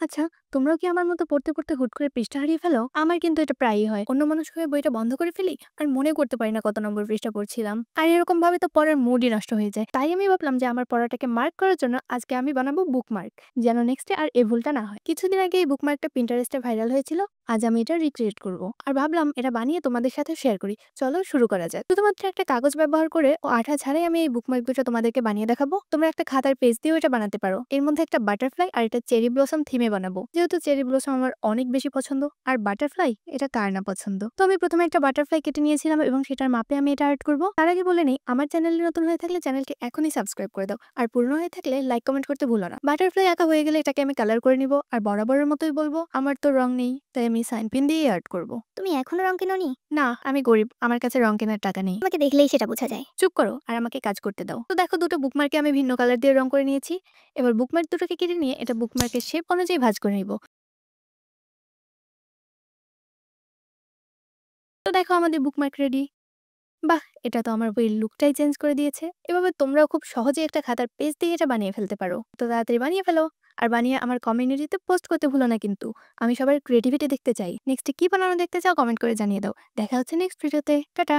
আচ্ছা, তোমরাও কি আমার মতো পড়তে পড়তে হুট করে পৃষ্ঠা হারিয়ে ফেলো? আমার কিন্তু এটা প্রায়ই হয়। অন্য মানুষ হয়ে বইটা বন্ধ করে ফেলি আর মনে করতে পারি না কত নম্বর পৃষ্ঠা পড়ছিলাম। আর এরকম ভাবে তো পড়ার মুডই নষ্ট হয়ে যায়। তাই আমি ভাবলাম যে আমার পড়াটাকে মার্ক করার জন্য আজকে আমি বানাবো বুকমার্ক, যেন নেক্সটে আর এই ভুলটা না হয়। কিছুদিন আগে এই বুকমার্কটা পিন্টারেস্টে ভাইরাল হয়েছিল। আজ আমি এটা রিক্রিয়েট করব আর ভাবলাম এটা বানিয়ে তোমাদের সাথে শেয়ার করি। চলো শুরু করা যাক। শুধুমাত্র একটা কাগজ ব্যবহার করে ও আঠা ছাড়াই আমি এই বুকমার্ক দুটো তোমাদেরকে বানিয়ে দেখাবো। তোমরা একটা খাতার পেজ দিয়েও এটা বানাতে পারো। এর মধ্যে একটা বাটারফ্লাই আর এটা চেরি ব্লসম থিমে বানাবো, যেহেতু চেরি ব্লসম আমার অনেক বেশি পছন্দ আর বাটারফ্লাই এটা কার না পছন্দ। তো আমি প্রথমে একটা বাটারফ্লাই কেটে নিয়েছিলাম এবং সেটার মাপে আমি এটা আর্ট করবো। তার আগে বলে নেই, আমার চ্যানেলে নতুন হয়ে থাকলে চ্যানেলটি এখনই সাবস্ক্রাইব করে দাও আর পুরনো হয়ে থাকলে লাইক কমেন্ট করতে ভুলো না। বাটারফ্লাই আঁকা হয়ে গেলে এটাকে আমি কালার করে নিব আর বরাবরের মতোই বলবো আমার তো রং নেই, তাই আমি সাইন পেন দিয়ে আর্ট করব। তুমি এখনো রং কিনোনি? না, আমি গরিব, আমার কাছে রং কেনার টাকা নেই। তোমাকে দেখলেই সেটা বোঝা যায়। চুপ করো আর আমাকে কাজ করতে দাও। তো দেখো, দুটো বুকমার্কে আমি ভিন্ন কালার দিয়ে রং করে নিয়েছি। এবার বুকমার্ক দুটোকে কেটে নিয়ে এটা বুকমার্কের শেপ অনুযায়ী ভাঁজ করে নিব। তো দেখো আমাদের বুকমার্ক রেডি। বাহ! এটা তো আমার বইয়ের লুকটাই চেঞ্জ করে দিয়েছে। এভাবে তোমরাও খুব সহজেই একটা খাতার পেজ দিয়ে এটা বানিয়ে ফেলতে পারো। তো তাড়াতাড়ি বানিয়ে ফেলো। আর বানিয়ে আমার কমিউনিটিতে পোস্ট করতে ভুলো না কিন্তু। আমি সবার ক্রিয়েটিভিটি দেখতে চাই। নেক্সট এ কি বানানো দেখতে চাও কমেন্ট করে জানিয়ে দাও। দেখা হচ্ছে নেক্সট ভিডিওতে। টাটা।